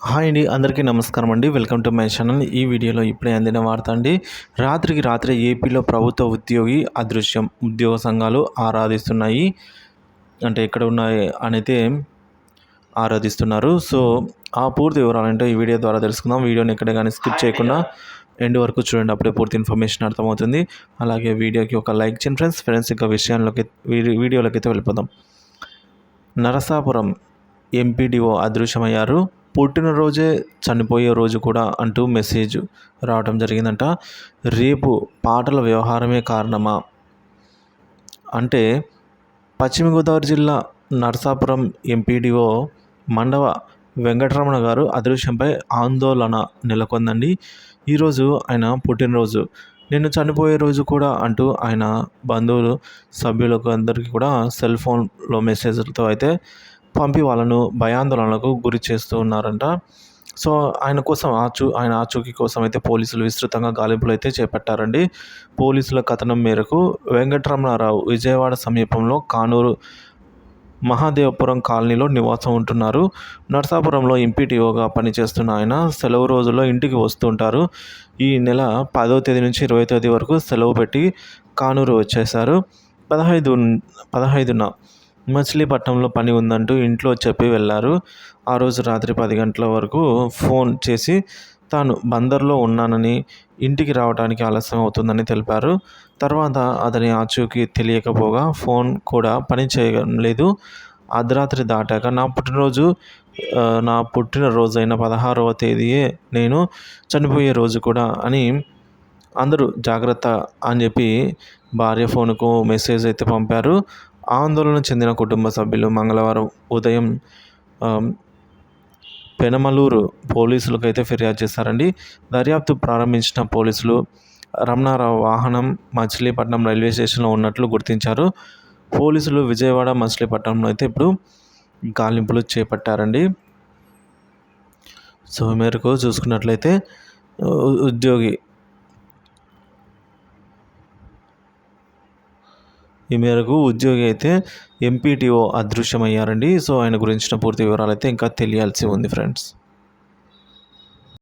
Hi అండి, అందరికీ నమస్కారం అండి. Welcome to my channel. ఈ వీడియోలో ఇప్పుడే అందిన వార్త అండి. రాత్రికి రాత్రే ఏపీలో ప్రభుత్వ ఉద్యోగి అదృశ్యం, ఉద్యోగ సంఘాలు ఆరాధిస్తున్నాయి. అంటే ఎక్కడ ఉన్నాయి అనైతే ఆరాధిస్తున్నారు. సో ఆ పూర్తి వివరాలంటే ఈ వీడియో ద్వారా తెలుసుకుందాం. వీడియోని ఎక్కడ కానీ స్కిప్ చేయకుండా ఎండ్ వరకు చూడండి, అప్పుడే పూర్తి ఇన్ఫర్మేషన్ అర్థమవుతుంది. అలాగే వీడియోకి ఒక లైక్ చేయండి ఫ్రెండ్స్. ఇక విషయాల్లోకి వీడియోలోకి అయితే వెళ్ళిపోదాం. నరసాపురం ఎంపీడీఓ అదృశ్యమయ్యారు. పుట్టినరోజే చనిపోయే రోజు కూడా అంటూ మెసేజ్ రావడం జరిగిందంట. రేపు పాటల వ్యవహారమే కారణమా అంటే, పశ్చిమ గోదావరి జిల్లా నరసాపురం ఎంపీడీఓ మండవ వెంకటరమణ గారు అదృశ్యంపై ఆందోళన నెలకొందండి. ఈరోజు ఆయన పుట్టినరోజు, నిన్ను చనిపోయే రోజు కూడా అంటూ ఆయన బంధువులు సభ్యులకు అందరికీ కూడా సెల్ ఫోన్లో మెసేజ్లతో అయితే పంపి వాళ్ళను భయాందోళనలకు గురి చేస్తూ ఉన్నారంట. సో ఆయన కోసం ఆయన ఆచూకీ కోసం అయితే పోలీసులు విస్తృతంగా గాలింపులు అయితే చేపట్టారండి. పోలీసుల కథనం మేరకు వెంకటరమణారావు విజయవాడ సమీపంలో కానూరు మహాదేవపురం కాలనీలో నివాసం ఉంటున్నారు. నరసాపురంలో ఎంపీటీఓగా పనిచేస్తున్న ఆయన సెలవు రోజుల్లో ఇంటికి వస్తుంటారు. ఈ నెల 10వ తేదీ నుంచి 20వ తేదీ వరకు సెలవు పెట్టి కానూరు వచ్చేశారు. 15న మచిలీపట్నంలో పని ఉందంటూ ఇంట్లో చెప్పి వెళ్ళారు. ఆ రోజు రాత్రి 10 గంటల వరకు ఫోన్ చేసి తాను బందర్లో ఉన్నానని, ఇంటికి రావడానికి ఆలస్యం అవుతుందని తెలిపారు. తర్వాత అతని ఆచూకీ తెలియకపోగా ఫోన్ కూడా పని చేయలేదు. అర్ధరాత్రి దాటాక నా పుట్టినరోజైన 16వ తేదీయే నేను చనిపోయే రోజు కూడా అని అందరూ జాగ్రత్త అని చెప్పి భార్య ఫోన్కు మెసేజ్ అయితే పంపారు. ఆందోళన చెందిన కుటుంబ సభ్యులు మంగళవారం ఉదయం పెనమలూరు పోలీసులకు అయితే ఫిర్యాదు చేశారండి. దర్యాప్తు ప్రారంభించిన పోలీసులు రమణారావు వాహనం మచిలీపట్నం రైల్వే స్టేషన్లో ఉన్నట్లు గుర్తించారు. పోలీసులు విజయవాడ మచిలీపట్నంలో అయితే ఇప్పుడు గాలింపులు చేపట్టారండి. సో మేరకు చూసుకున్నట్లయితే ఈ మేరకు ఉద్యోగి అయితే ఎంపీటీఓ అదృశ్యమయ్యారండి. సో ఆయన గురించిన పూర్తి వివరాలు అయితే ఇంకా తెలియాల్సి ఉంది ఫ్రెండ్స్.